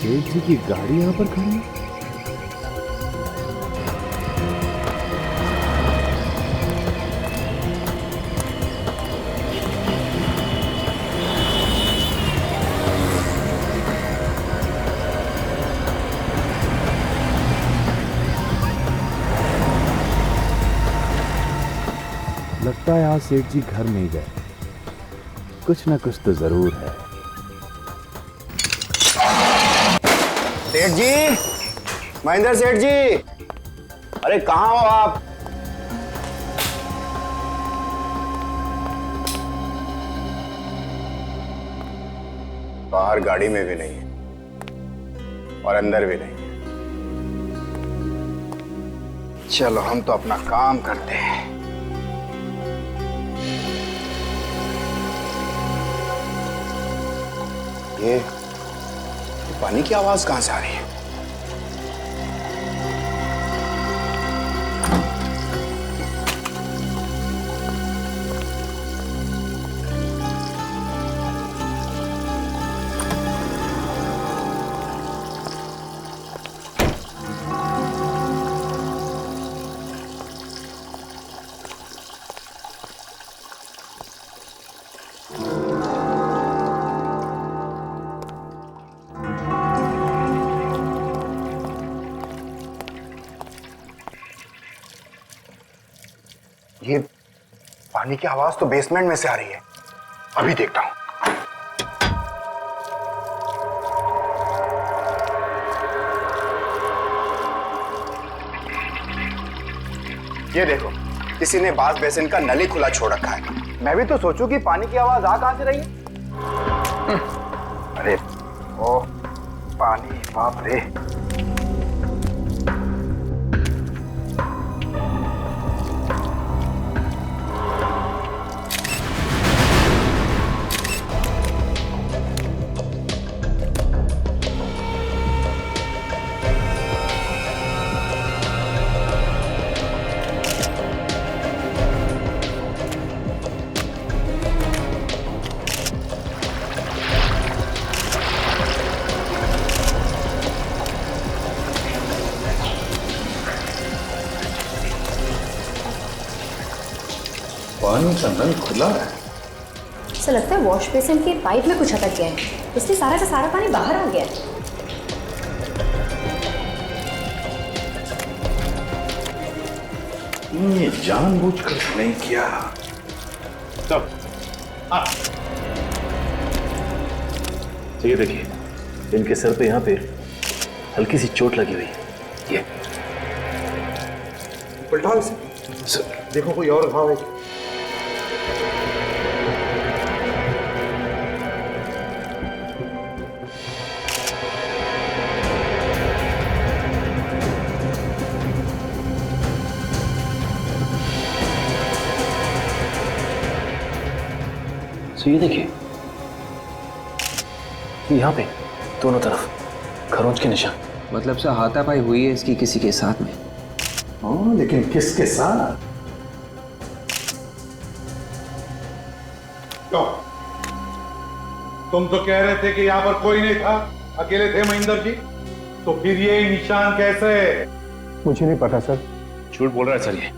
सेठ जी की गाड़ी यहाँ पर खड़ी है। लगता है आज सेठ जी घर नहीं गए, कुछ ना कुछ तो जरूर है। सेठ जी, महेंद्र सेठ जी, अरे कहाँ हो आप? बाहर गाड़ी में भी नहीं है और अंदर भी नहीं है। चलो हम तो अपना काम करते हैं। ये पानी की आवाज कहां से आ रही है? ये पानी की आवाज तो बेसमेंट में से आ रही है। अभी देखता हूं। ये देखो, किसी ने बाथ बेसिन का नली खुला छोड़ रखा है। मैं भी तो सोचूं कि पानी की आवाज आ कहां से रही है। अरे ओ पानी, बाप रे। पानी का नल खुला है। ऐसा लगता है वॉश बेसिन के पाइप में कुछ अटक गया है, इसलिए सारा का सारा पानी बाहर आ गया है। ये जानबूझकर नहीं किया। तब ये देखिए, इनके सर पे यहाँ पे हल्की सी चोट लगी हुई है। ये पलटाओ इसे, देखो कोई और घाव है। तो ये देखिए, यहाँ पे दोनों तरफ खरोंच के निशान। मतलब से हाथापाई हुई है इसकी किसी के साथ में। हाँ, लेकिन किसके साथ? तो तुम तो कह रहे थे कि यहाँ पर कोई नहीं था, अकेले थे महेंद्र जी, तो फिर ये निशान कैसे? मुझे नहीं पता सर। झूठ बोल रहा है सर, ये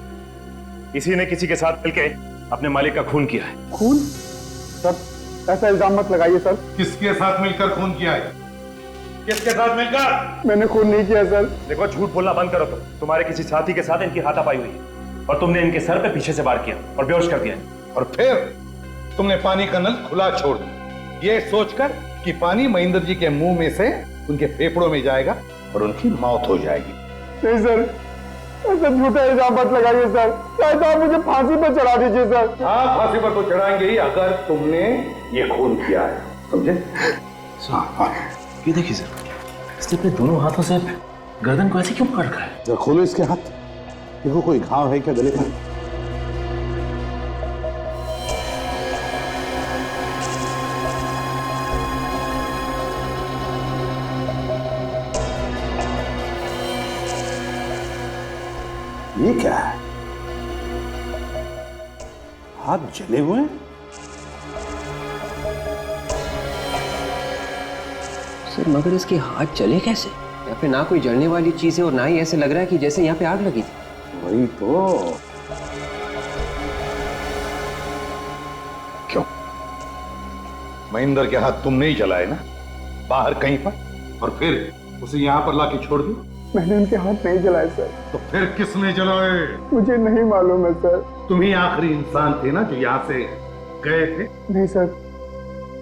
किसी ने किसी के साथ मिलके अपने मालिक का खून किया है। खून? सर ऐसा इल्जाम मत लगाइए सर। किसके साथ मिलकर खून किया है? किसके साथ मिलकर? मैंने खून नहीं किया सर। देखो, झूठ बोलना बंद करो। तुम्हारे किसी साथी के साथ इनकी हाथापाई हुई है और तुमने इनके सर पे पीछे से वार किया और बेहोश कर दिया। और फिर तुमने पानी का नल खुला छोड़ दिया, ये सोचकर कि पानी महेंद्र जी के मुंह में से उनके फेफड़ों में जाएगा और उनकी मौत हो जाएगी। नहीं सर, ऐसा झूठा इल्जाम मत लगाइए सर। शायद आप मुझे फांसी पर चढ़ा दीजिए सर। हाँ, फांसी पर तो चढ़ाएंगे ही अगर तुमने ये खून किया है, समझे? ये देखिए सर, इसने अपने दोनों हाथों से गर्दन को ऐसे क्यों पकड़ रखा है? जरा खोलो इसके हाथ, देखो कोई घाव है क्या गले पर। ये क्या है? हाथ जले हुए हैं? सर मगर इसके हाथ चले कैसे? यहाँ पे ना कोई जलने वाली चीज है और ना ही ऐसे लग रहा है कि जैसे यहाँ पे आग लगी थी। वही तो। क्यों? महेंद्र के हाथ तुमने ही जलाए ना, बाहर कहीं पर, और फिर उसे यहाँ पर लाके छोड़ दिया? मैंने उनके हाथ नहीं जलाए सर। तो फिर किसने जलाए? मुझे नहीं मालूम है सर। तुम ही आखिरी इंसान थे ना जो यहाँ से गए थे? नहीं सर,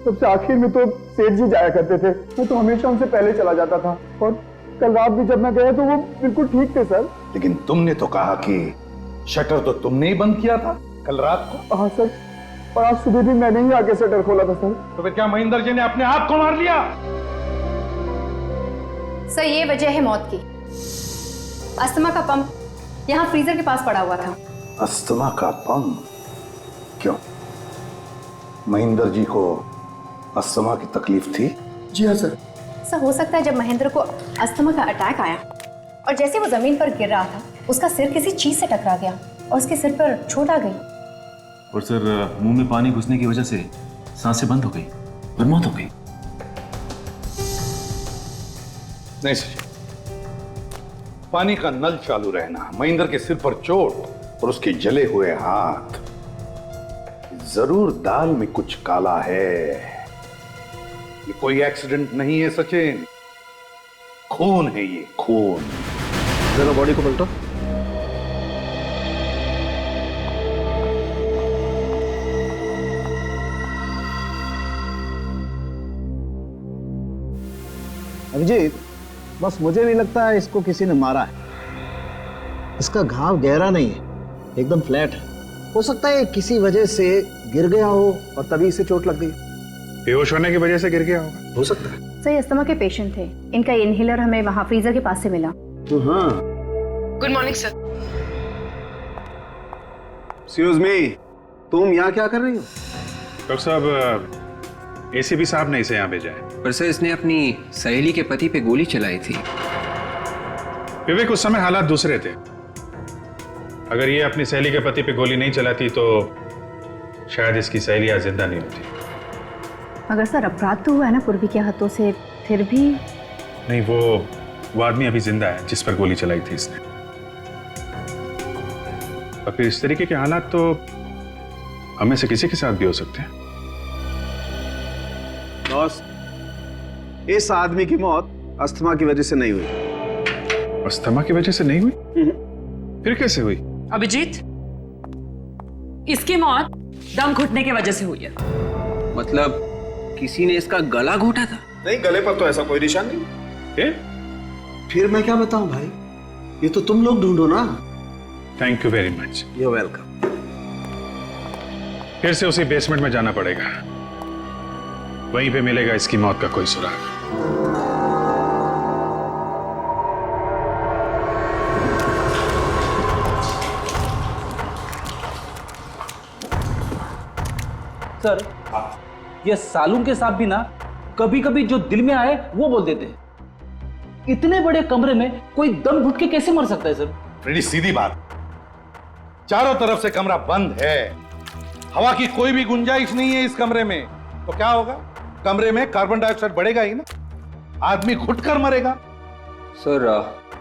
सबसे आखिर में तो सेठ जी जाया करते थे, मैं तो हमेशा उनसे पहले चला जाता था। और कल रात भी जब मैं गया तो वो बिल्कुल ठीक थे सर। लेकिन तुमने तो कहा कि शटर तो तुमने ही बंद किया था कल रात को। हाँ सर, और आज सुबह भी मैंने ही आके शटर खोला था सर। तो फिर क्या महेंद्र जी ने अपने आप को मार लिया? सर ये वजह है मौत की। अस्थमा का पंप यहाँ फ्रीजर के पास पड़ा हुआ था। अस्थमा का पंप? क्यों, महेंद्र जी को अस्थमा की तकलीफ थी? जी हाँ सर। सर हो सकता है जब महेंद्र को अस्थमा का अटैक आया और जैसे वो जमीन पर गिर रहा था उसका सिर किसी चीज से टकरा गया और उसके सिर पर चोट आ गई। और सर मुंह में पानी घुसने की वजह से सांसें बंद हो गई और मौत हो गई। नहीं सर, पानी का नल चालू रहना, महेंद्र के सिर पर चोट और उसके जले हुए हाथ, जरूर दाल में कुछ काला है। ये कोई एक्सीडेंट नहीं है सचिन, खून है ये, खून। जरा बॉडी को पलटो। अभिजीत, बस मुझे नहीं लगता है इसको किसी ने मारा है। इसका घाव गहरा नहीं है, एकदम फ्लैट है। हो सकता है किसी वजह से गिर गया हो और तभी इसे चोट लग गई। बेहोश होने की वजह से गिर गया होगा, हो सकता है। सर अस्थमा के पेशेंट थे, इनका इनहेलर हमें वहाँ फ्रीजर के पास से मिला। हाँ। Good morning sir. Excuse me, तुम यहाँ क्या कर रही हो? डॉक्टर साहब, एसीपी साहब ने इसे यहाँ भेजा है। पर सर इसने अपनी सहेली के पति पे गोली चलाई थी। विवेक, उस समय हालात दूसरे थे। अगर ये अपनी सहेली के पति पे गोली नहीं चलाती तो शायद इसकी सहेली आज जिंदा नहीं होती। मगर सर अपराध तो हुआ है ना पूर्वी के हाथों से, फिर भी। नहीं, वो आदमी अभी जिंदा है जिस पर गोली चलाई थी इसने। और फिर इस तरीके के हालात तो हमें से किसी के साथ भी हो सकते हैं। बॉस, इस आदमी की मौत अस्थमा की वजह से नहीं हुई। अस्थमा की वजह से नहीं हुई? फिर कैसे हुई? अभिजीत, इसकी मौत दम घुटने की वजह से हुई है। मतलब किसी ने इसका गला घोटा था? नहीं, गले पर तो ऐसा कोई निशान नहीं। ए? फिर मैं क्या बताऊं भाई, ये तो तुम लोग ढूंढो ना। Thank you very much. You welcome. फिर से उसी बेसमेंट में जाना पड़ेगा, वहीं पे मिलेगा इसकी मौत का कोई सुराग। सर, ये सालून के साहब भी ना कभी कभी जो दिल में आए वो बोल देते हैं। इतने बड़े कमरे में कोई दम घुट के कैसे मर सकता है सर? बड़ी सीधी बात, चारों तरफ से कमरा बंद है, हवा की कोई भी गुंजाइश नहीं है इस कमरे में, तो क्या होगा? कमरे में कार्बन डाइऑक्साइड बढ़ेगा ही ना, आदमी घुटकर मरेगा। सर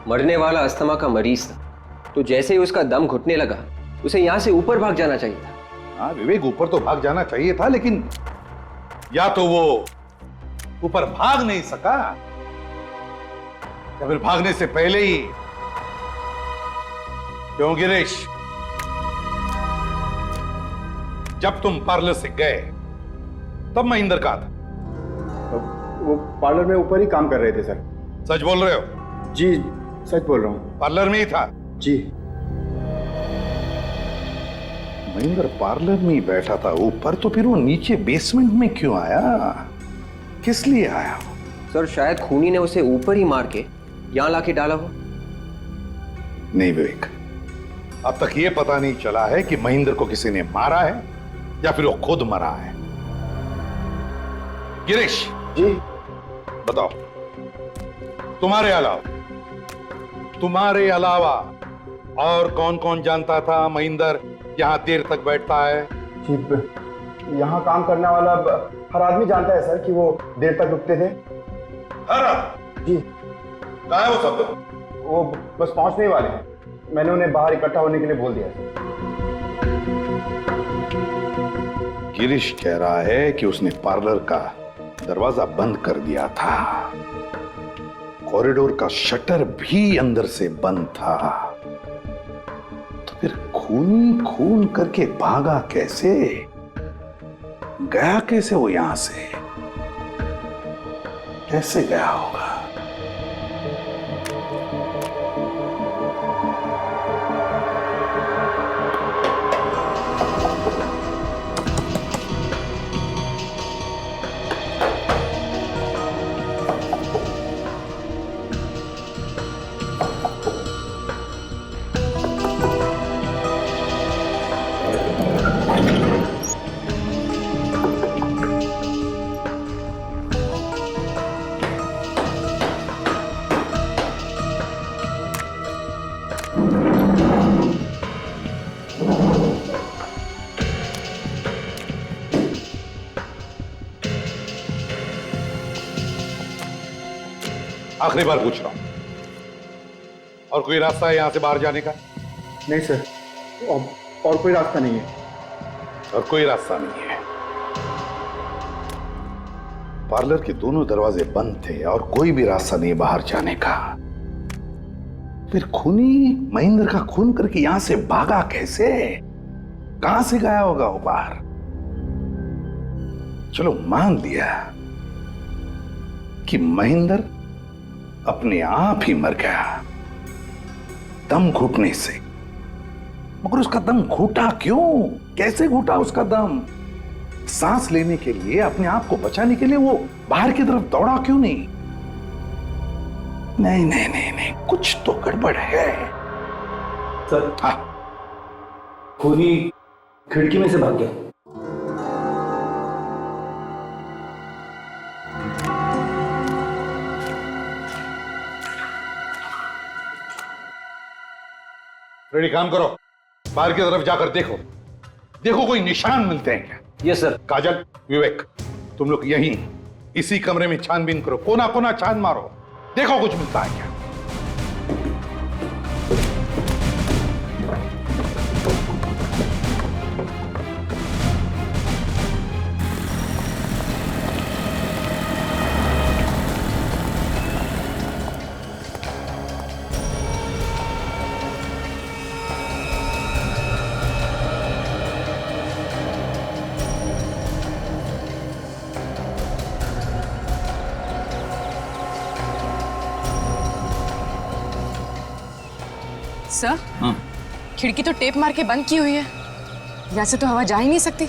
मरने वाला अस्थमा का मरीज था, तो जैसे ही उसका दम घुटने लगा उसे यहाँ से ऊपर भाग जाना चाहिए था। हाँ विवेक, ऊपर तो भाग जाना चाहिए था, लेकिन या तो वो ऊपर भाग नहीं सका या फिर भागने से पहले ही। क्यों गिरीश, जब तुम पार्लर से गए तब महेंद्र कहाँ था? वो पार्लर में ऊपर ही काम कर रहे थे सर। सच बोल रहे हो? जी सच बोल रहा हूँ। पार्लर में ही था? जी। महेंद्र पार्लर में ही बैठा था ऊपर, तो फिर वो नीचे बेसमेंट में क्यों आया? किस लिए आया? सर शायद खूनी ने उसे ऊपर ही मार के यहां लाके डाला हो। नहीं विवेक, अब तक ये पता नहीं चला है कि महेंद्र को किसी ने मारा है या फिर वो खुद मरा है। गिरीश जी बताओ, तुम्हारे अलावा और कौन कौन जानता था महेंद्र यहां देर तक बैठता है? जी, यहाँ काम करने वाला हर आदमी जानता है सर कि वो देर तक रुकते थे। जी कहाँ है वो सब लोग? वो बस पहुंचने ही वाले हैं। मैंने उन्हें बाहर इकट्ठा होने के लिए बोल दिया है। गिरीश कह रहा है कि उसने पार्लर का दरवाजा बंद कर दिया था, कॉरिडोर का शटर भी अंदर से बंद था, तो फिर खून खून करके भागा कैसे? गया कैसे वो यहां से? कैसे गया होगा? आखिरी बार पूछ रहा हूं, और कोई रास्ता है यहां से बाहर जाने का? नहीं सर, और कोई रास्ता नहीं है। और कोई रास्ता नहीं है। पार्लर के दोनों दरवाजे बंद थे और कोई भी रास्ता नहीं बाहर जाने का। फिर खूनी महेंद्र का खून करके यहां से भागा कैसे? कहां से गया होगा वो बाहर? चलो मान लिया कि महेंद्र अपने आप ही मर गया दम घुटने से, मगर उसका दम घुटा क्यों? कैसे घुटा उसका दम? सांस लेने के लिए, अपने आप को बचाने के लिए वो बाहर की तरफ दौड़ा क्यों नहीं? नहीं नहीं नहीं नहीं, कुछ तो गड़बड़ है। सर, हाँ, खूनी खिड़की में से भाग गया। रेडी, काम करो, बाहर की तरफ जाकर देखो, देखो कोई निशान मिलते हैं क्या? Yes sir. काजल, विवेक, तुम लोग यहीं इसी कमरे में छानबीन करो, कोना कोना छान मारो, देखो कुछ मिलता है क्या। सर, खिड़की तो टेप मार के बंद की हुई है, वैसे तो हवा जा ही नहीं सकती।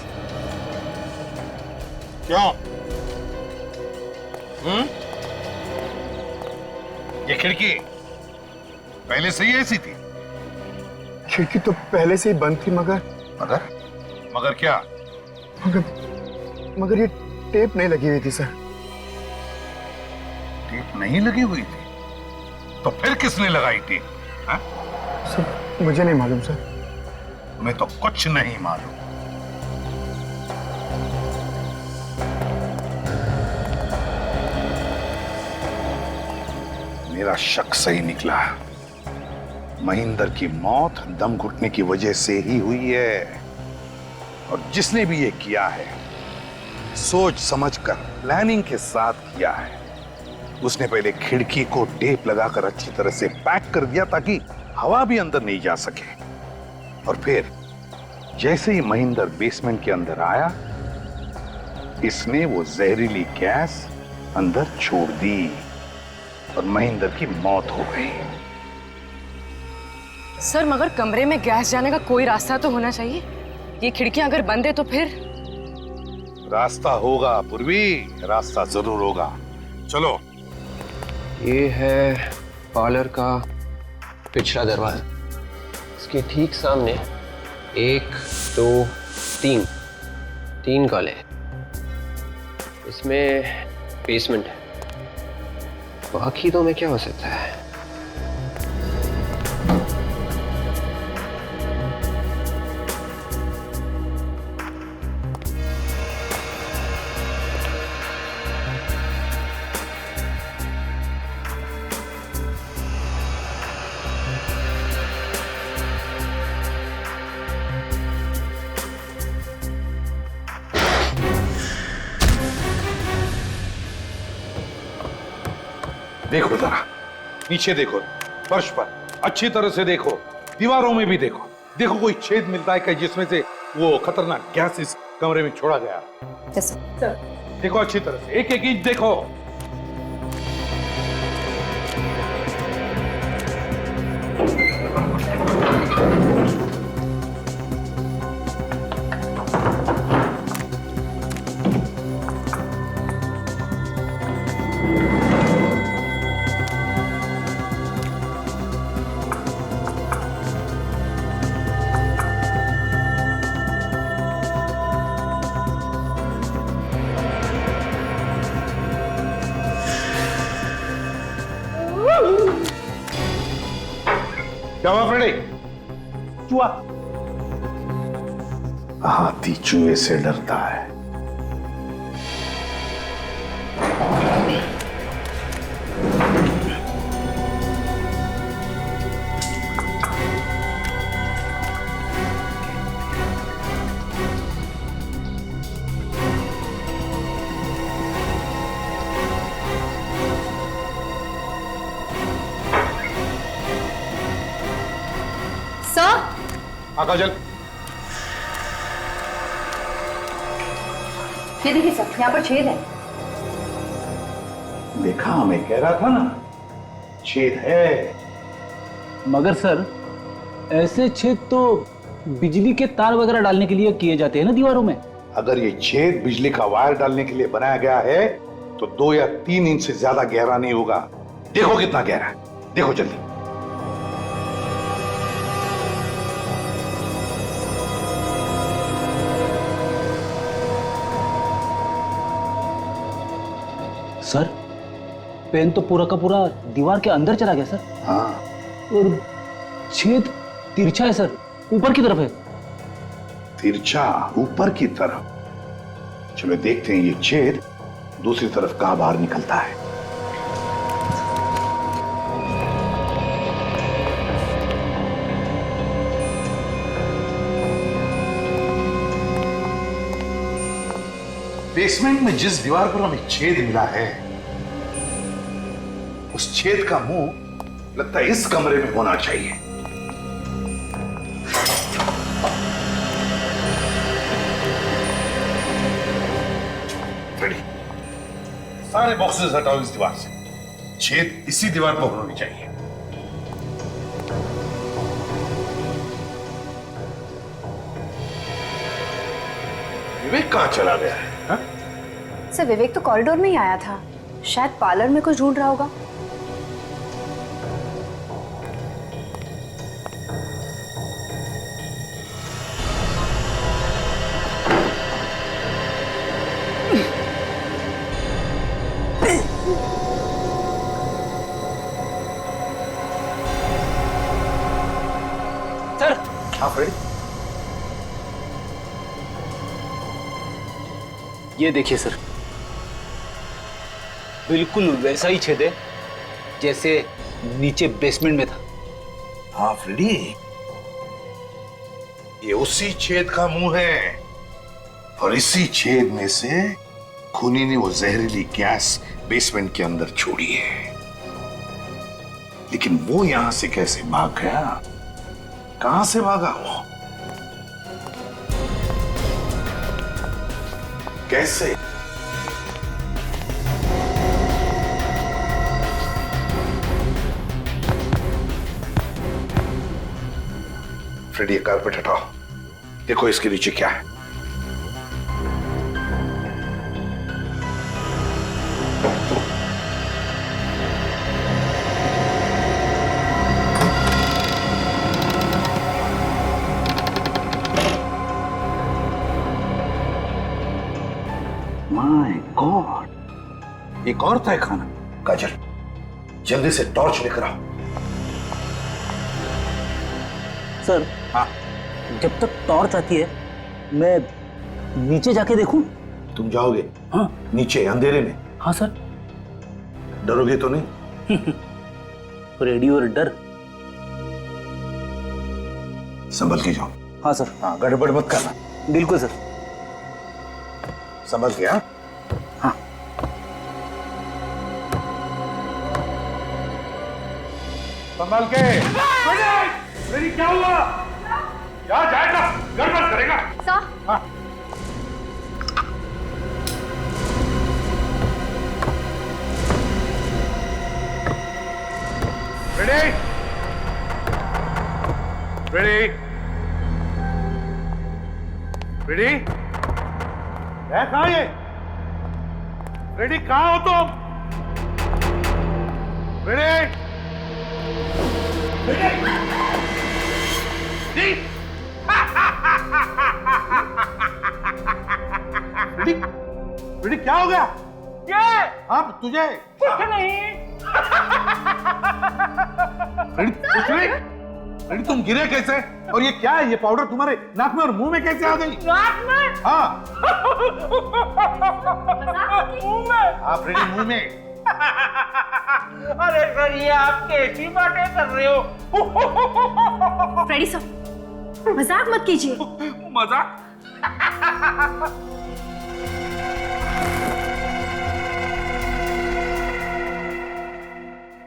क्यों? ये खिड़की पहले से ही ऐसी थी? खिड़की तो पहले से ही बंद थी, मगर मगर क्या? मगर ये टेप नहीं लगी हुई थी सर। टेप नहीं लगी हुई थी? तो फिर किसने लगाई टेप? हाँ? सर मुझे नहीं मालूम सर। मैं तो कुछ नहीं मालूम। मेरा शक सही निकला, महेंद्र की मौत दम घुटने की वजह से ही हुई है, और जिसने भी ये किया है सोच समझकर प्लानिंग के साथ किया है। उसने पहले खिड़की को टेप लगाकर अच्छी तरह से पैक कर दिया ताकि हवा भी अंदर नहीं जा सके, और फिर जैसे ही महेंद्र बेसमेंट के अंदर आया, इसने वो जहरीली गैस अंदर छोड़ दी और महेंद्र की मौत हो गई। सर, मगर कमरे में गैस जाने का कोई रास्ता तो होना चाहिए। ये खिड़कियां अगर बंद है तो फिर? रास्ता होगा पूर्वी, रास्ता जरूर होगा। चलो। ये है पार्लर का पिछला दरवाजा, इसके ठीक सामने 1 2 3 कॉले, इसमें बेसमेंट है। बाकी तो में क्या हो सकता है? देखो जरा, नीचे देखो, फर्श पर अच्छी तरह से देखो, दीवारों में भी देखो। देखो कोई छेद मिलता है क्या जिसमें से वो खतरनाक गैस इस कमरे में छोड़ा गया? देखो अच्छी तरह से, एक एक इंच देखो। क्या हुआ फ्रेडी? चूहा। हाथी चूहे से डरता है। काजल, ये देखिए सर, यहाँ पर छेद है। देखा, मैं कह रहा था ना, छेद है। मगर सर, ऐसे छेद तो बिजली के तार वगैरह डालने के लिए किए जाते हैं ना दीवारों में। अगर ये छेद बिजली का वायर डालने के लिए बनाया गया है तो 2 या 3 इंच से ज्यादा गहरा नहीं होगा। देखो कितना गहरा है, देखो जल्दी। सर, पेन तो पूरा का पूरा दीवार के अंदर चला गया सर। हाँ। और छेद तिरछा है सर, ऊपर की तरफ है। तिरछा ऊपर की तरफ? चलो देखते हैं ये छेद दूसरी तरफ कहां बाहर निकलता है। बेसमेंट में जिस दीवार पर हमें छेद मिला है, उस छेद का मुंह लगता है इस कमरे में होना चाहिए। रेडी, सारे बॉक्सेस हटाओ इस दीवार से। छेद इसी दीवार पर होनी चाहिए। विवेक कहां चला गया है? सर, विवेक तो कॉरिडोर में ही आया था, शायद पार्लर में कुछ ढूंढ रहा होगा। सर, हाँ फ्रेडी, ये देखिए सर, बिल्कुल वैसा ही छेद है जैसे नीचे बेसमेंट में था। हाँ फ्रेडी, ये उसी छेद का मुंह है और इसी छेद में से खूनी ने वो जहरीली गैस बेसमेंट के अंदर छोड़ी है। लेकिन वो यहां से कैसे भाग गया? कहां से भागा वो? कैसे? फ्रेडी, ये कारपेट हटाओ, देखो इसके नीचे क्या है। माय गॉड, एक और तय खाना। काजल, जल्दी से टॉर्च लेकर आओ। सर, हाँ, जब तक टॉर्च आती है मैं नीचे जाके देखूं? तुम जाओगे? हाँ। नीचे अंधेरे में? हाँ सर। डरोगे तो नहीं? रेडी और डर। संभल के जाओ। हाँ सर। हाँ, गड़बड़ मत करना। बिल्कुल सर। समझ गया? हाँ। संभाल के। मेरी क्या हुआ? क्या जाएगा? गड़बड़ करेगा? सर। हाँ। रेडी? रेडी? रेडी? है कहाँ ये? रेडी कहाँ हो तुम? रेडी? रेडी क्या हो गया? आप तुझे कुछ नहीं। कुछ नहीं? रेडी तुम गिरे कैसे? और ये क्या है? ये पाउडर तुम्हारे नाक में और मुंह में कैसे आ गई? नाक में? हाँ। मुंह में? आप रेडी मुंह में? अरे सर ये आप कैसी बातें कर रहे हो? फ्रेडी सर, मजाक मत कीजिए। मजाक?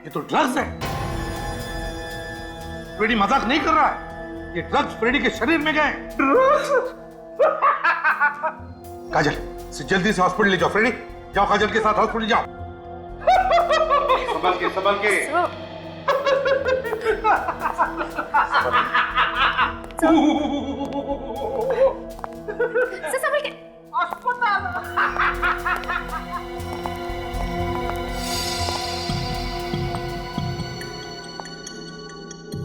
ये तो ड्रग्स है। फ्रेडी मजाक नहीं कर रहा है। ये ड्रग्स फ्रेडी के शरीर में गए। काजल जल्दी से हॉस्पिटल ले जाओ। फ्रेडी जाओ, काजल के साथ हॉस्पिटल जाओ। संभाल के, संभाल के। संभाल के।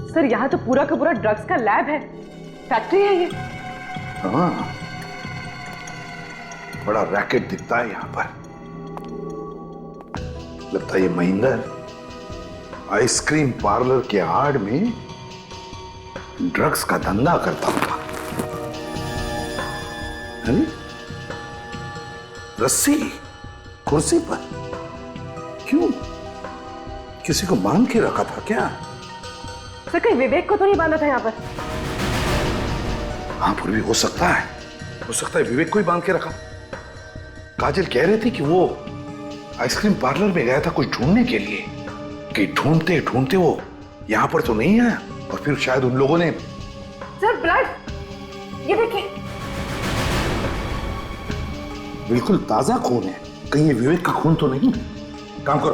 सर यहाँ तो पूरा का पूरा ड्रग्स का लैब है, फैक्ट्री है ये। हाँ, बड़ा रैकेट दिखता है यहाँ पर। लगता है ये महेंद्र आइसक्रीम पार्लर के आड़ में ड्रग्स का धंधा करता होगा। अरे रस्सी कुर्सी पर क्यों? किसी को बांध के रखा था क्या? सर कहीं विवेक को तो नहीं बांधा था यहाँ पर? हाँ, पर भी हो सकता है। हो सकता है विवेक को ही बांध के रखा। काजल कह रही थी कि वो आइसक्रीम पार्लर में गया था कुछ ढूंढने के लिए, कि ढूंढते ढूंढते वो यहां पर तो नहीं आया और फिर शायद उन लोगों ने। सर ब्लड, ये देखिए। बिल्कुल ताजा खून है। कहीं ये विवेक का खून तो नहीं? काम करो,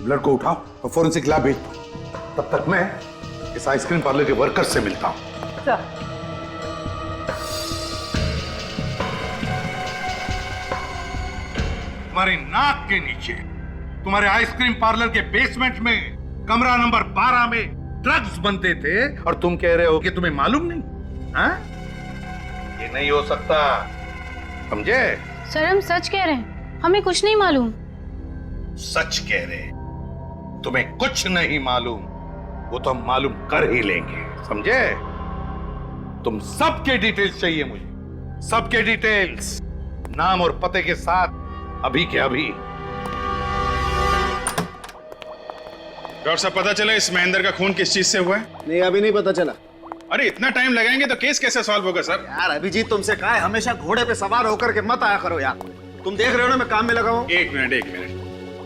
ब्लड को उठाओ और फोरेंसिक लैब भेज दो। तब तक मैं इस आइसक्रीम पार्लर के वर्कर से मिलता हूं। सर तुम्हारी नाक के नीचे, तुम्हारे आइसक्रीम पार्लर के बेसमेंट में कमरा नंबर 12 में ड्रग्स बनते थे और तुम कह रहे हो कि तुम्हें मालूम नहीं? हाँ? ये नहीं हो सकता, समझे? सर हम सच कह रहे हैं, हमें कुछ नहीं मालूम। सच कह रहे, तुम्हें कुछ नहीं मालूम, वो तो हम मालूम कर ही लेंगे, समझे? तुम सबके डिटेल्स चाहिए मुझे, सबके डिटेल्स, नाम और पते के साथ, अभी के अभी। डॉक्टर साहब पता चला इस महेंद्र का खून किस चीज से हुआ है? नहीं, अभी नहीं पता चला। अरे इतना टाइम लगाएंगे तो केस कैसे सॉल्व होगा सर? यार अभिजीत तुमसे कहा है हमेशा घोड़े पे सवार होकर के मत आया करो यार। तुम देख रहे हो ना मैं काम में लगा हूं। एक मिनट,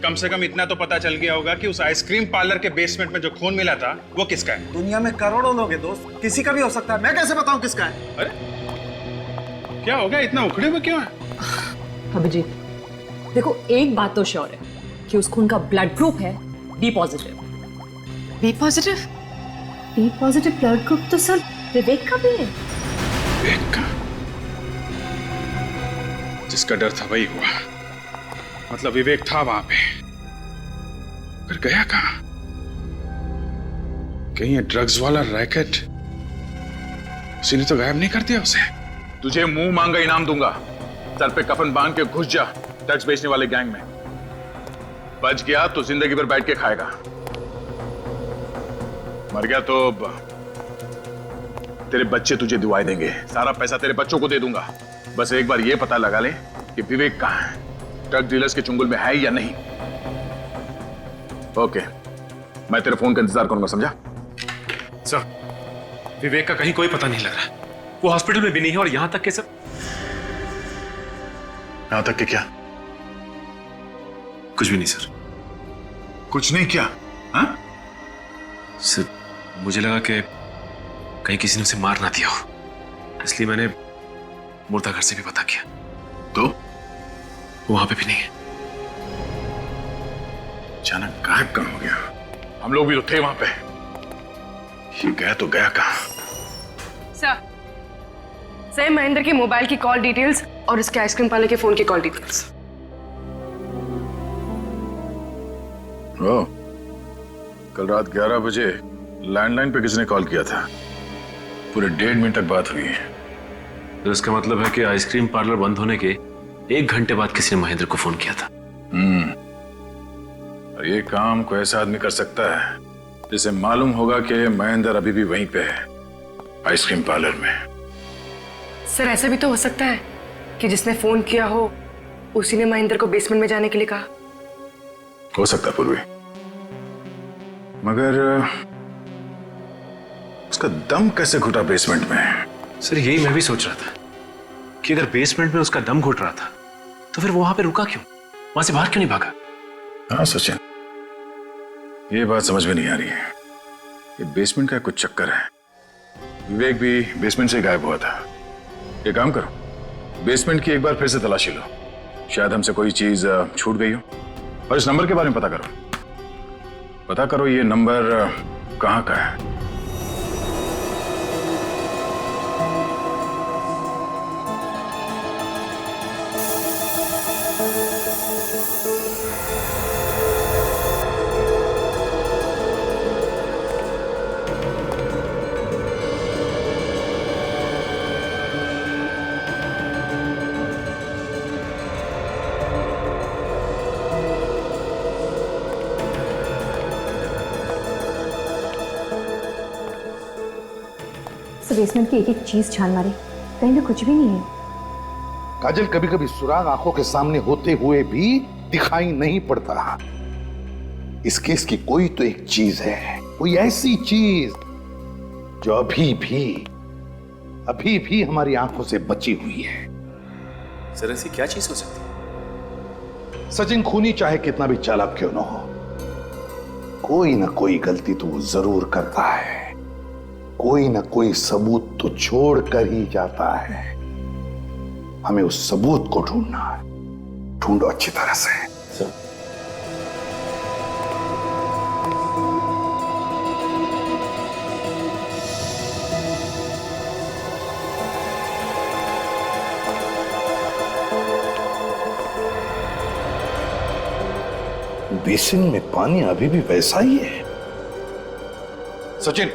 कम से कम इतना तो पता चल गया होगा कि उस आइसक्रीम पार्लर के बेसमेंट में जो खून मिला था वो किसका है? दुनिया में करोड़ों लोग हैं दोस्त, किसी का भी हो सकता है, मैं कैसे बताऊं किसका है? अरे क्या हो गया, इतना उखड़े हुए क्यों है? अभिजीत देखो, एक बात तो श्योर है कि उस खून का ब्लड ग्रुप है B positive. B positive? B positive blood group तो सर विवेक का भी है। विवेक का? जिसका डर था वही हुआ। मतलब विवेक था वहां पे, फिर गया कहां? कहीं ये ड्रग्स वाला रैकेट उसी ने तो गायब नहीं कर दिया उसे? तुझे मुंह मांगा इनाम दूंगा, सर पे कफन बांध के घुस जा ड्रग्स बेचने वाले गैंग में। बच गया तो जिंदगी भर बैठ के खाएगा, मर गया तो तेरे बच्चे तुझे दुआएं देंगे, सारा पैसा तेरे बच्चों को दे दूंगा। बस एक बार ये पता लगा ले कि विवेक कहां है, ड्रग डीलर्स के चुंगल में है या नहीं। ओके, मैं तेरे फोन का इंतजार करूंगा, समझा? सर विवेक का कहीं कोई पता नहीं लग रहा, वो हॉस्पिटल में भी नहीं है और यहां तक के सर। यहां तक के क्या? कुछ भी नहीं सर। कुछ नहीं क्या? हाँ? सर, मुझे लगा कि कहीं किसी ने उसे मार ना दिया हो, इसलिए मैंने मुर्दा घर से भी पता किया, तो वो वहां पे भी नहीं है। अचानक गायब कहाँ हो गया? हम लोग भी तो थे वहां पे। ये गया तो गया कहाँ? सर महेंद्र के मोबाइल की कॉल डिटेल्स और उसके आइसक्रीम पार्लर के फोन की कॉल डिटेल्स। ओ, कल रात 11 बजे लैंडलाइन पे किसने कॉल किया था? पूरे 1.5 मिनट तक बात हुई है। तो इसका मतलब है कि आइसक्रीम पार्लर बंद होने के 1 घंटे बाद किसी ने महेंद्र को फोन किया था। और ये काम कोई ऐसा आदमी कर सकता है जिसे मालूम होगा कि महेंद्र अभी भी वहीं पे है, आइसक्रीम पार्लर में। सर ऐसा भी तो हो सकता है कि जिसने फोन किया हो उसी ने महेंद्र को बेसमेंट में जाने के लिए कहा। हो सकता है पूर्वी, मगर उसका दम कैसे घुटा बेसमेंट में? सर यही मैं भी सोच रहा था कि अगर बेसमेंट में उसका दम घुट रहा था तो फिर वो वहां पे रुका क्यों, वहां से बाहर क्यों नहीं भागा? हाँ सचिन, ये बात समझ में नहीं आ रही है। ये बेसमेंट का कुछ चक्कर है। विवेक भी बेसमेंट से गायब हुआ था। ये काम करो, बेसमेंट की एक बार फिर से तलाशी लो, शायद हमसे कोई चीज छूट गई हो। और इस नंबर के बारे में पता करो ये नंबर कहाँ का है। बेसमेंट की एक एक चीज छान मारी, कहीं भी कुछ भी नहीं है। काजल, कभी कभी सुराग आंखों के सामने होते हुए भी दिखाई नहीं पड़ता। इस केस की कोई तो एक चीज है, कोई ऐसी चीज जो अभी भी हमारी आंखों से बची हुई है। सर ऐसी क्या चीज हो सकती है? सचिन, खूनी चाहे कितना भी चालाक क्यों ना हो, कोई ना कोई गलती तो वो जरूर करता है। कोई ना कोई सबूत तो छोड़ कर ही जाता है। हमें उस सबूत को ढूंढना है। ढूंढो अच्छी तरह से। सर बेसिन में पानी अभी भी वैसा ही है। सचिन,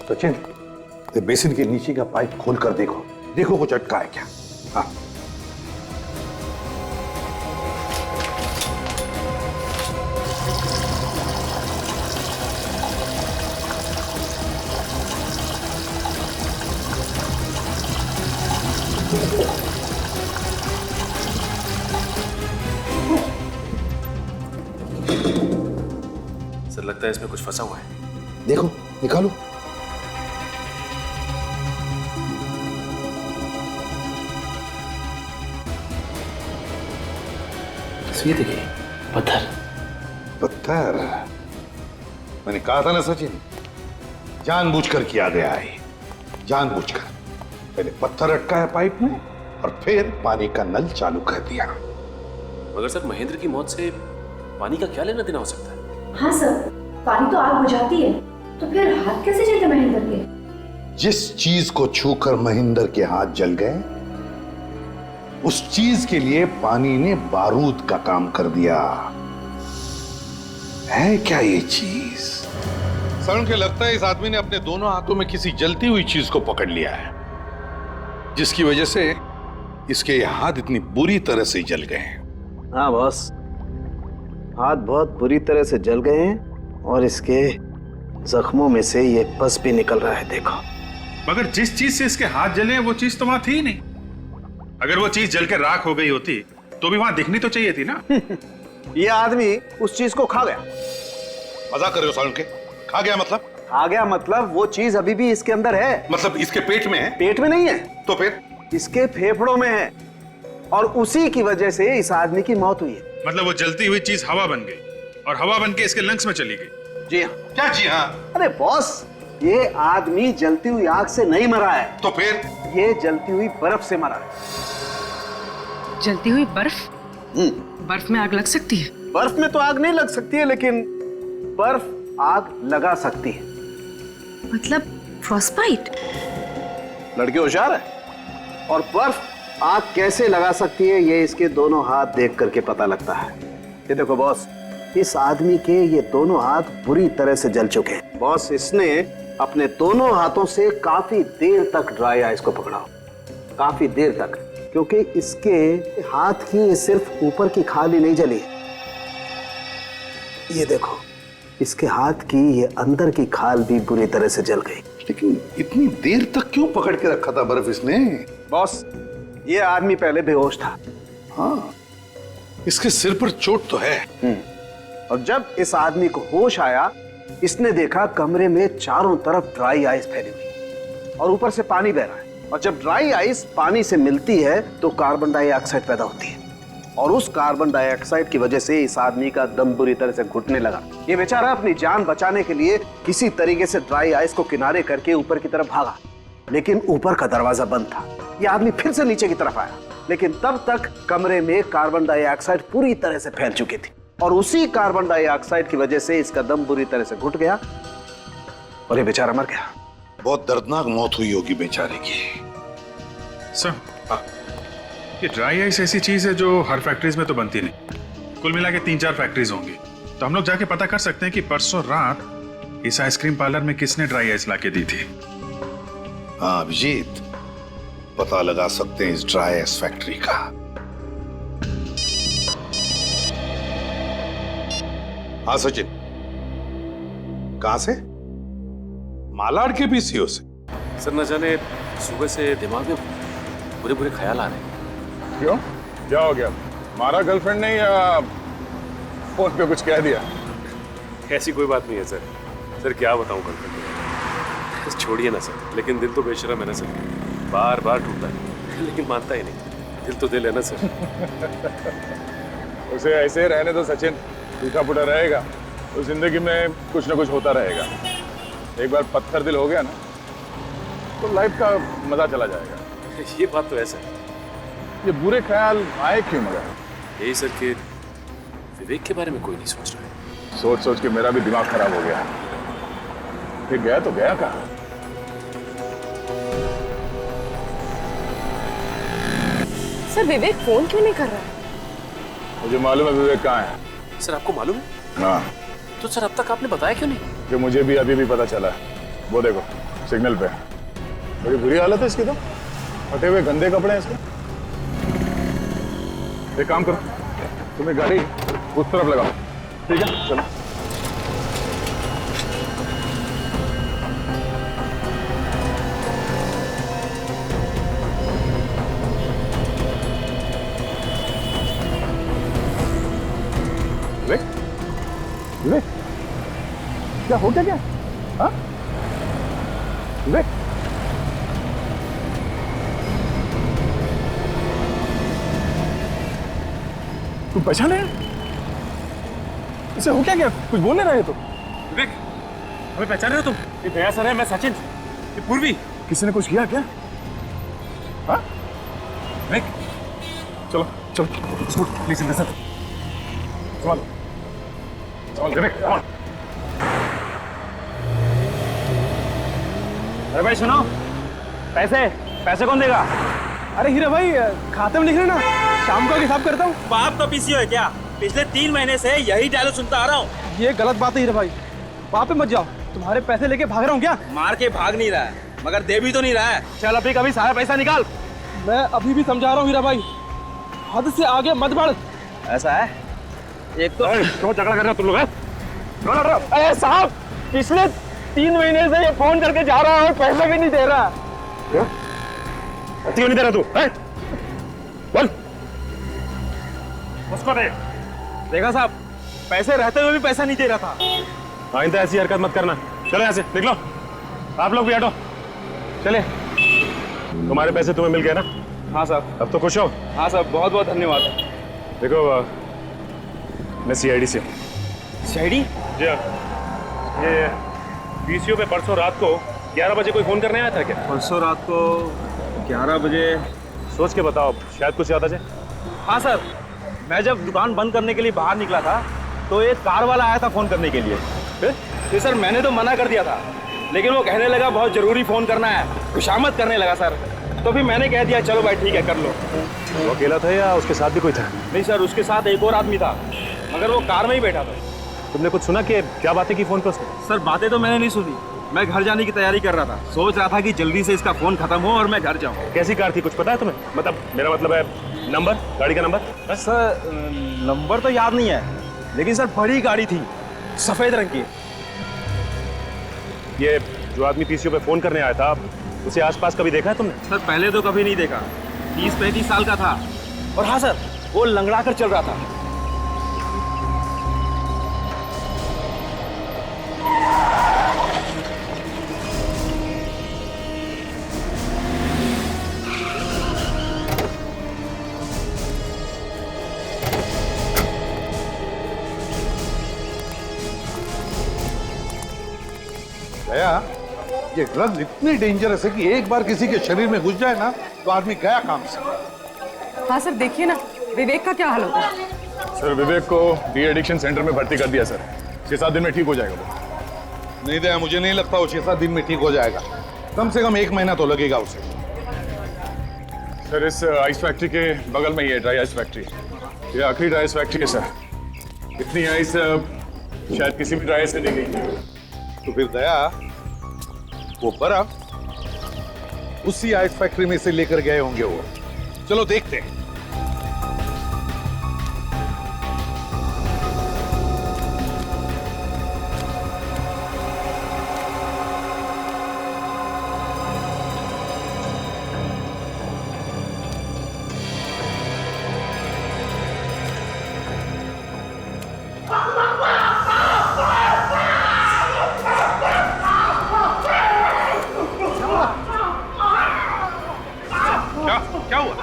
सचिन, बेसिन के नीचे का पाइप खोल कर देखो कुछ अटका है क्या? हाँ। सर लगता है इसमें कुछ फंसा हुआ है। देखो, निकालो। ये देखिए, पत्थर। मैंने कहा था ना सचिन, जानबूझकर किया गया है। जानबूझकर पहले पत्थर अटका है पाइप में और फिर पानी का नल चालू कर दिया। मगर सर महेंद्र की मौत से पानी का क्या लेना देना हो सकता है? हाँ सर, पानी तो आग बुझाती है, तो फिर हाथ कैसे जलते महेंद्र के? जिस चीज को छूकर महेंद्र के हाथ जल गए, उस चीज के लिए पानी ने बारूद का काम कर दिया। है क्या ये चीज? सरण के लगता है इस आदमी ने अपने दोनों हाथों में किसी जलती हुई चीज को पकड़ लिया है, जिसकी वजह से इसके हाथ इतनी बुरी तरह से जल गए हैं। हाँ बॉस, हाथ बहुत बुरी तरह से जल गए हैं और इसके जख्मों में से ये पस भी निकल रहा है। देखो, मगर जिस चीज से इसके हाथ जले वो चीज तो वहां थी ही नहीं। अगर वो चीज जल के राख हो गई होती तो भी वहां दिखनी तो चाहिए थी ना। ये आदमी उस चीज को खा गया। मजाक कर रहे हो सारुण के? खा गया मतलब? खा गया मतलब वो चीज अभी भी इसके अंदर है। मतलब इसके पेट में है? पेट में नहीं है तो फिर? इसके फेफड़ों में है। और उसी की वजह से इस आदमी की मौत हुई है। मतलब वो जलती हुई चीज हवा बन गई और हवा बन के इसके लंग्स में चली गई। जी हाँ। क्या जी हाँ? अरे बॉस, ये आदमी जलती हुई आग से नहीं मरा है। तो फिर? ये जलती हुई बर्फ से मरा है। जलती हुई बर्फ? बर्फ में आग लग सकती है? बर्फ में तो आग नहीं लग सकती है, लेकिन बर्फ आग लगा सकती है। मतलब फ्रॉस्टबाइट? लड़की होशियार है। और बर्फ आग कैसे लगा सकती है ये इसके दोनों हाथ देख करके पता लगता है। ये देखो बॉस, इस आदमी के ये दोनों हाथ बुरी तरह से जल चुके हैं। बॉस, इसने अपने दोनों हाथों से काफी देर तक ड्राई आइस को पकड़ा, काफी देर तक, क्योंकि इसके हाथ की सिर्फ ऊपर की खाल ही नहीं जली। ये देखो, इसके हाथ की ये अंदर की खाल भी बुरी तरह से जल गई। लेकिन इतनी देर तक क्यों पकड़ के रखा था बर्फ इसने? बॉस, ये आदमी पहले बेहोश था। हाँ, इसके सिर पर चोट तो है। और जब इस आदमी को होश आया, इसने देखा कमरे में चारों तरफ ड्राई आइस फैली हुई और ऊपर से पानी बह रहा है। और जब ड्राई आइस पानी से मिलती है तो कार्बन डाइऑक्साइड पैदा होती है, और उस कार्बन डाइऑक्साइड की वजह से इस आदमी का दम बुरी तरह से घुटने लगा। ये बेचारा अपनी जान बचाने के लिए किसी तरीके से ड्राई आइस को किनारे करके ऊपर की तरफ भागा, लेकिन ऊपर का दरवाजा बंद था। ये आदमी फिर से नीचे की तरफ आया, लेकिन तब तक कमरे में कार्बन डाइऑक्साइड पूरी तरह से फैल चुकी थी, और उसी कार्बन डाइऑक्साइड की वजह से इसका दम बुरी तरह से घुट गया और ये बेचारा मर गया। बहुत दर्दनाक मौत हुई होगी बेचारे की। सर, ये ड्राई आइस ऐसी चीज है जो हर फैक्ट्रीज में तो बनती नहीं। कुल मिला के 3-4 फैक्ट्रीज होंगी। तो हम लोग जाके पता कर सकते हैं कि परसों रात इस आइसक्रीम पार्लर में किसने ड्राई आइस लाके दी थी। हाँ अभिजीत, पता लगा सकते हैं इस ड्राई आइस फैक्ट्री का। हाँ सचिन, कहां से? मालाड के पीसीओ से। सर, न जाने सुबह से दिमाग में बुरे बुरे ख्याल आ रहे हैं। क्यों, क्या हो गया? मारा गर्लफ्रेंड ने या फोन पे कुछ कह दिया? ऐसी कोई बात नहीं है सर। सर क्या बताऊं गर्लफ्रेंड, छोड़िए ना सर। लेकिन दिल तो बेशरम है ना सर, बार बार टूटता है लेकिन मानता ही नहीं। दिल तो दिल है ना सर। उसे ऐसे रहने दो सचिन, टूटा फूटा रहेगा तो जिंदगी में कुछ ना कुछ होता रहेगा। एक बार पत्थर दिल हो गया ना तो लाइफ का मजा चला जाएगा। ये बात तो ऐसा है। ये बुरे ख्याल आए क्यों मगर? यही सर कि विवेक के बारे में कोई नहीं सोच रहा है। सोच सोच के मेरा भी दिमाग खराब हो गया। फिर गया तो गया कहाँ? सर, विवेक फोन क्यों नहीं कर रहा है? मुझे मालूम है विवेक कहाँ है। सर आपको मालूम है? हाँ। तो सर अब तक आपने बताया क्यों नहीं? कि मुझे भी अभी भी पता चला। वो देखो सिग्नल पे, बड़ी बुरी हालत है इसकी तो। फटे हुए गंदे कपड़े हैं इसके। एक काम करो, तुम्हें गाड़ी उस तरफ लगाओ, ठीक है? चलो। विवेक, विवेक, क्या हो गया क्या? हाँ? विवेक, तुम पहचाने? इसे हो क्या गया? कुछ बोल नहीं रहे तो? विवेक, हमें पहचाने हो तुम? ये दया सर है, मैं सचिन, ये पूर्वी। किसी ने कुछ किया क्या? हाँ? विवेक, चलो चलो, प्लीज इन सर। संभाल संभाल विवेक, संभाल। अरे भाई सुनो, पैसे पैसे कौन देगा? अरे हीरा भाई, खाते में लिख रहे ना, शाम को हिसाब करता हूँ। बाप का पीसीओ है क्या? पिछले 3 महीने से यही डायलॉग सुनता आ रहा हूँ। ये गलत बात है हीरा भाई, वहाँ पे मत जाओ। तुम्हारे पैसे लेके भाग रहा हूँ क्या? मार के भाग नहीं रहा है, मगर दे भी तो नहीं रहा है। चल अभी कभी सारा पैसा निकाल। मैं अभी भी समझा रहा हूँ हीरा भाई, हद से आगे मत बढ़। ऐसा है? एक तो क्यों झगड़ा कर रहे हो तुम लोग? अरे साहब, पिछले 3 महीने से ये फोन करके जा रहा है, पैसे भी नहीं दे रहा। क्यों नहीं दे रहा तू? बोल। उसको दे। देखा साहब, पैसे रहते हुए भी पैसा नहीं दे रहा था। आइंदा ऐसी हरकत मत करना। चलो यहाँ से निकलो, आप लोग भी हटो। चले। तुम्हारे पैसे तुम्हें मिल गए ना? हाँ सर। अब तो खुश हो? हाँ सर, बहुत बहुत धन्यवाद। देखो मैं सीआईडी से। सीआईडी? जी हाँ। ये पीसीओ पे परसों रात को 11 बजे कोई फोन करने आया था क्या? परसों रात को 11 बजे? सोच के बताओ, शायद कुछ याद आ जाए। हाँ सर, मैं जब दुकान बंद करने के लिए बाहर निकला था तो एक कार वाला आया था फोन करने के लिए। तो सर मैंने तो मना कर दिया था, लेकिन वो कहने लगा बहुत जरूरी फोन करना है, खुशामद करने लगा सर। तो फिर मैंने कह दिया चलो भाई ठीक है कर लो। वो अकेला था या उसके साथ भी कोई था? नहीं सर, उसके साथ एक और आदमी था, मगर वो कार में ही बैठा था। तुमने कुछ सुना कि क्या बातें की फोन पर उसने? सर बातें तो मैंने नहीं सुनी, मैं घर जाने की तैयारी कर रहा था, सोच रहा था कि जल्दी से इसका फोन खत्म हो और मैं घर जाऊं। कैसी कार थी कुछ पता है तुम्हें? मतलब मेरा मतलब है नंबर, गाड़ी का नंबर। सर नंबर तो याद नहीं है, लेकिन सर बड़ी गाड़ी थी, सफेद रंग की। ये जो आदमी पीसीओ पे फोन करने आया था, उसे आसपास कभी देखा है तुमने? सर पहले तो कभी नहीं देखा, 30-35 साल का था। और हाँ सर, वो लंगड़ा कर चल रहा था। दया, ये ड्रग्स इतनी डेंजरस है कि एक बार किसी के शरीर में घुस जाए ना तो आदमी गया काम से। हाँ सर, देखिए ना विवेक का क्या हाल होगा। सर विवेक को डी एडिक्शन सेंटर में भर्ती कर दिया सर, 6-7 दिन में ठीक हो जाएगा वो। नहीं दया, मुझे नहीं लगता वो 6-7 दिन में ठीक हो जाएगा, कम से कम 1 महीना तो लगेगा उसे। सर इस आइस फैक्ट्री के बगल में ही है ड्राई आइस फैक्ट्री, ये आखिरी ड्राई आइस फैक्ट्री है सर। इतनी आइस शायद किसी भी ड्राई आइस से नहीं गई। तो फिर दया, वो बर्फ उसी आइस फैक्ट्री में से लेकर गए होंगे वो। चलो देखते हैं। क्या हुआ?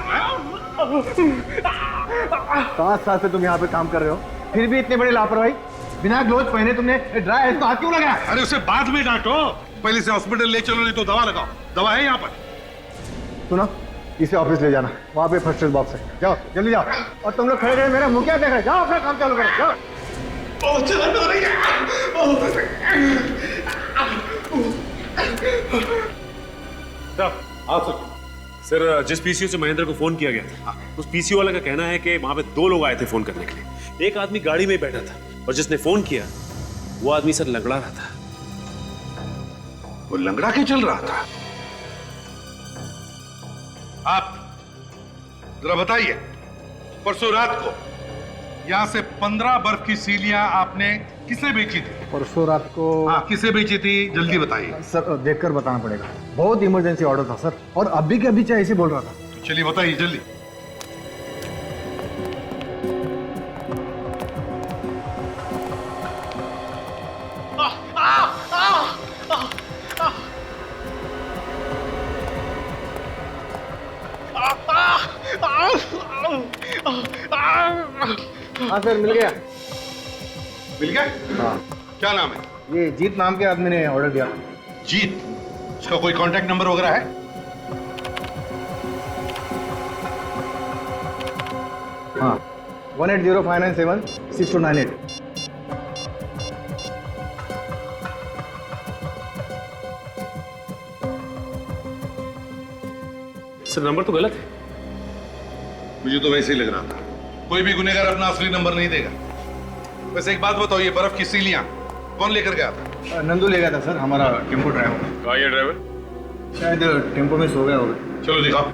5 साल से तुम यहाँ पे काम कर रहे हो, फिर भी इतनी बड़ी लापरवाही। बिना ग्लोव्स पहने तुमने ड्राई आइस को हाथ क्यों लगाया? अरे उसे बाद में डांटो, पहले से हॉस्पिटल ले चलो, नहीं तो दवा लगाओ। दवा है यहाँ पर। सुनो, इसे ऑफिस ले जाना, वहाँ पे फर्स्ट एड बॉक्स है। जाओ जल्दी जाओ। और तुम लोग खड़े खड़े मेरा मुंह क्या देख रहे हो? जाओ अपना काम चालू करो, जाओ। सर जिस पीसीओ से महेंद्र को फोन किया गया था, उस पीसीओ वाले का कहना है कि वहां पे 2 लोग आए थे फोन करने के लिए। एक आदमी गाड़ी में बैठा था और जिसने फोन किया वो आदमी सर लंगड़ा रहा था। वो लंगड़ा के चल रहा था? आप जरा बताइए, परसों रात को यहाँ से 15 बर्फ की सीलियां आपने किसे बेची थी? परसों रात को? हाँ, किसे बेची थी जल्दी बताइए। सर देखकर बताना पड़ेगा, बहुत इमरजेंसी ऑर्डर था सर, और अभी के अभी चाहे ऐसे बोल रहा था। तो चलिए बताइए जल्दी। हाँ सर, मिल गया। मिल गया? हाँ। क्या नाम है? ये जीत नाम के आदमी ने ऑर्डर दिया। जीत? इसका कोई कांटेक्ट नंबर वगैरह है? हाँ, 1805976298। सर नंबर तो गलत है। मुझे तो वैसे ही लग रहा था, कोई भी गुनहगार अपना असली नंबर नहीं देगा। वैसे एक बात बताओ, ये बर्फ की सीलियां कौन लेकर गया था? नंदू ले गया था सर, हमारा टेम्पो ड्राइवर। कहाँ ये ड्राइवर? शायद टेम्पो में सो गया होगा। चलो दिखाओ।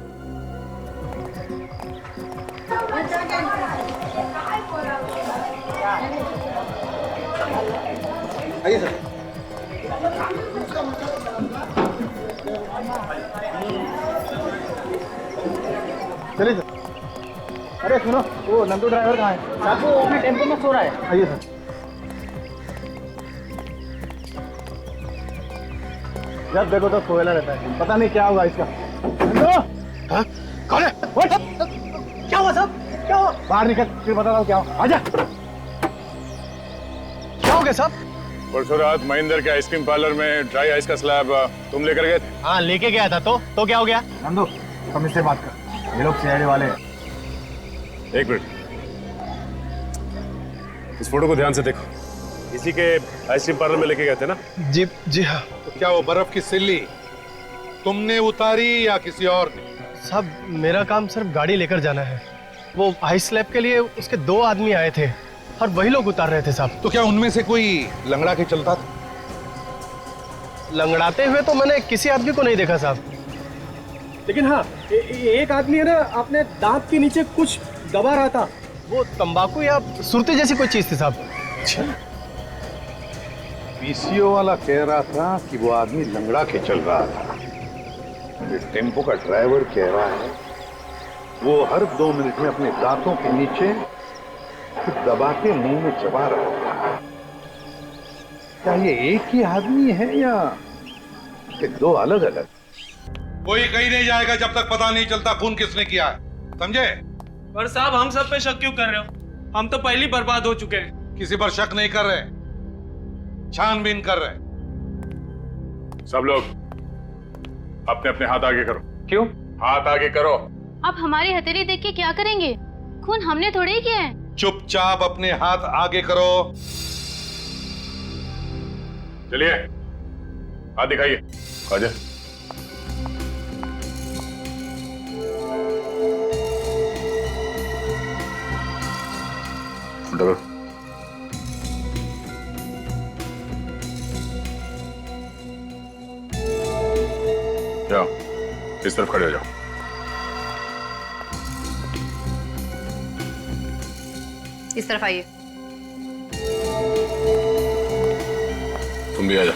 आइए सर। चलिए सर। अरे सुनो, वो नंदू ड्राइवर कहाँ है? साहब वो अपने टेम्पो में सो रहा है। आइए सर। जब देखो तो सोएला रहता है, पता नहीं क्या होगा इसका। हाँ? कौन है? बाहर निकल, फिर बता रहा हूँ क्या हो। आजा। क्या हो गया साहब? परसों रात महेंद्र के आइसक्रीम पार्लर में ड्राई आइस का स्लैब तुम लेकर गए थे? हाँ लेके गया था, तो क्या हो गया? नंदू तुम इससे बात कर, ये लोग सीआईडी वाले हैं। एक मिनट, इस फोटो को ध्यान से देखो। इसी के आइसक्रीम पार्लर में लेके गए थे ना? जी हाँ। तो क्या वो बर्फ की सिल्ली तुमने उतारी या किसी और ने? साहब मेरा काम सिर्फ गाड़ी लेकर जाना है। वो आइस स्लैब के लिए उसके 2 आदमी आए थे और वही लोग उतार रहे थे साहब। तो क्या उनमें से कोई लंगड़ा के चलता था? लंगड़ाते हुए तो मैंने किसी आदमी को नहीं देखा साहब। लेकिन हाँ, एक आदमी है ना, अपने दांत के नीचे कुछ दबा रहा था। वो तंबाकू या सुरती जैसी कोई चीज थी साहब। अच्छा, पीसीओ वाला कह रहा था कि वो आदमी लंगड़ा के चल रहा था। ये टेम्पो का ड्राइवर कह रहा है वो हर 2 मिनट में अपने दांतों के नीचे दबा के मुंह में चबा रहा था। क्या ये एक ही आदमी है या ये 2 अलग अलग? कोई कहीं नहीं जाएगा जब तक पता नहीं चलता खून किसने किया है, समझे? पर साहब हम सब पे शक क्यों कर रहे हो? हम तो पहले ही बर्बाद हो चुके हैं। किसी पर शक नहीं कर रहे, छानबीन कर रहे। सब लोग अपने अपने हाथ आगे करो। क्यों? हाथ आगे करो। आप हमारी हथेली देख के क्या करेंगे? खून हमने थोड़े ही किया है। चुपचाप अपने हाथ आगे करो। चलिए हाथ दिखाइए। आजा। डरो। जाओ, इस तरफ खड़े हो जाओ। इस तरफ आइए। तुम भी आ जाओ।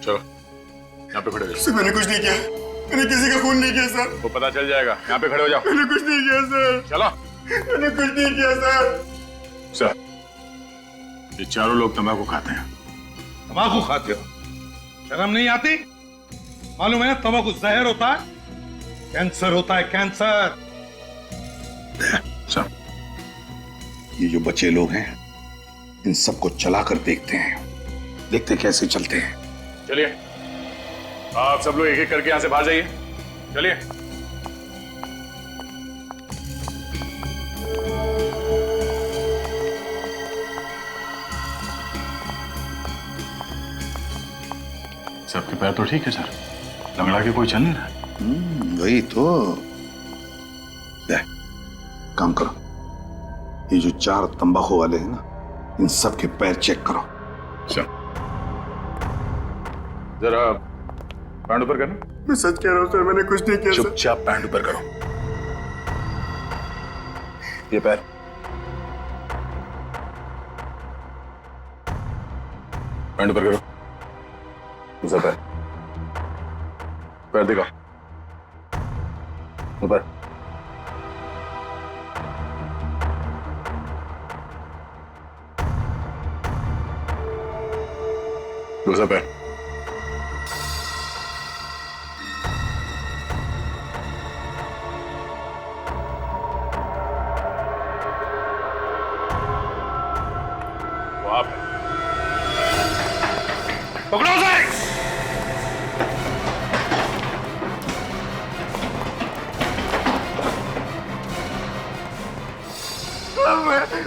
चलो यहाँ पे खड़े हो जाओ। सर मैंने कुछ नहीं किया, मैंने किसी का खून नहीं किया सर। वो पता चल जाएगा, यहाँ पे खड़े हो जाओ। मैंने कुछ नहीं किया सर। चलो। मैंने कुछ नहीं किया सर। सर ये चारों लोग तंबाकू खाते हैं। तंबाकू खाते हो? शर्म नहीं आती? मालूम है तंबाकू जहर होता है, कैंसर होता है, कैंसर। सर ये जो बच्चे लोग हैं इन सबको चलाकर देखते हैं, देखते कैसे चलते हैं। चलिए आप सब लोग एक एक करके यहां से बाहर जाइए। चलिए। सबके पैर तो ठीक है सर, लंगड़ा के कोई चल नहीं रहा। वही तो। काम करो, ये जो 4 तंबाकू वाले हैं ना, इन सब के पैर चेक करो। जरा पैंट ऊपर करना। मैं सच कह रहा हूँ सर, मैंने कुछ नहीं किया। चुपचाप पैंट ऊपर करो। ये पैर। पैंट ऊपर करो। दूसरा पैर। पैर दिखाओ ऊपर। दूसरा पैर। वो आप पकड़ो उसे।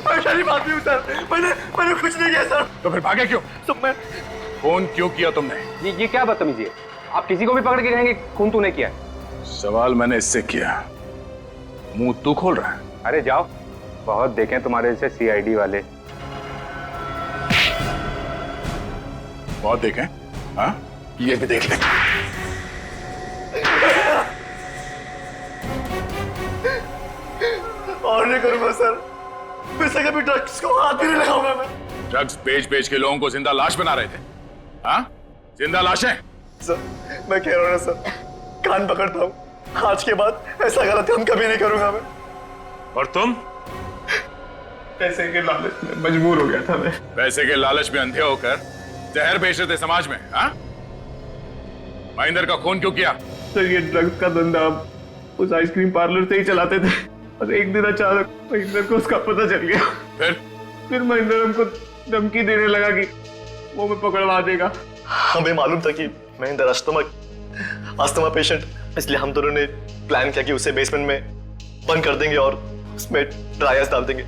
मैं शरीफ आदमी हूँ सर, मैंने कुछ नहीं किया सर। तो फिर भागे क्यों? तो मैं फोन क्यों किया तुमने? ये क्या बदतमीजी है? आप किसी को भी पकड़ के कहेंगे खून तूने किया है? सवाल मैंने इससे किया, मुंह तू खोल रहा है। अरे जाओ, बहुत देखें तुम्हारे जैसे सीआईडी वाले। बहुत देखें? हाँ, ये भी देख ले। और नहीं करूंगा सर, वैसे कभी ड्रग्स को हाथ भी नहीं लगाऊंगा मैं। ड्रग्स बेच के लोगों को जिंदा लाश बना रहे थे। हाँ, जिंदा लाशें। सर मैं कह रहा हूँ ना सर, कान पकड़ता हूँ, आज के बाद ऐसा गलत काम कभी नहीं करूंगा मैं। और तुम? पैसे के लालच में मजबूर हो गया था मैं। पैसे के लालच में अंधे होकर जहर बेच रहे थे समाज में। हाँ, महेंद्र का खून क्यों किया? सर ये ड्रग्स का धंधा उस आइसक्रीम पार्लर से ही चलाते थे और एक दिन अचानक महेंद्र को उसका पता चल गया। फिर महेंद्र हमको धमकी देने लगा कि वो हमें पकड़वा देगा। हमें मालूम था कि महेंद्र अस्थमा पेशेंट, इसलिए हम दोनों ने प्लान किया कि उसे बेसमेंट में बंद कर देंगे और उसमें ड्राई आइस डाल देंगे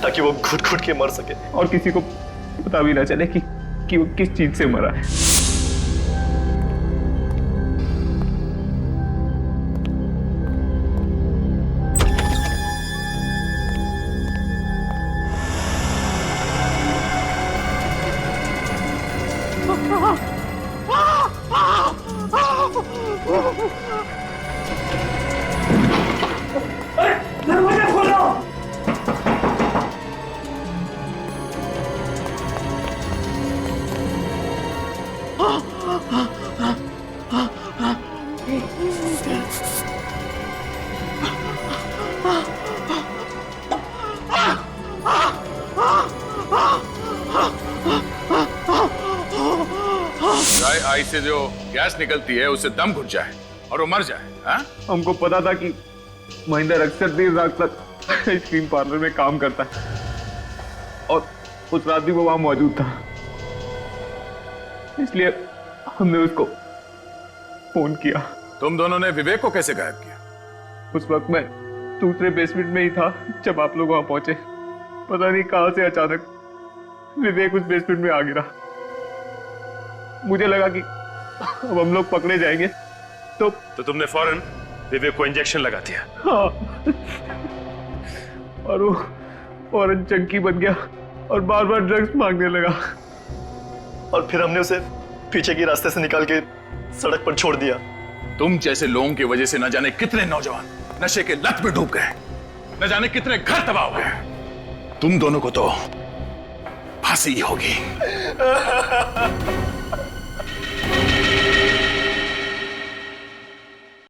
ताकि वो घुट घुट के मर सके और किसी को पता भी ना चले कि वो किस चीज से मरा है। दरवाजा खोलो। ड्राई आइस से जो गैस निकलती है उससे दम घुट जाए और वो मर जाए। हाँ? हमको पता था कि महेंद्र अक्सर देर रात तक आइसक्रीम पार्लर में काम करता है और उस रात भी वो वहां मौजूद था, इसलिए हमने उसको फोन किया। तुम दोनों ने विवेक को कैसे गायब किया? उस वक्त मैं दूसरे बेसमेंट में ही था जब आप लोग वहां पहुंचे। पता नहीं कहां से अचानक विवेक उस बेसमेंट में आ गिरा। मुझे लगा कि अब हम लोग पकड़े जाएंगे तो तुमने फौरन विवेक को इंजेक्शन लगा दिया। हाँ। और वो फौरन चंकी बन गया और बार बार ड्रग्स मांगने लगा और फिर हमने उसे पीछे के रास्ते से निकाल के सड़क पर छोड़ दिया। तुम जैसे लोगों की वजह से न जाने कितने नौजवान नशे के लत में डूब गए, न जाने कितने घर तबाह हो गए। तुम दोनों को तो फांसी होगी।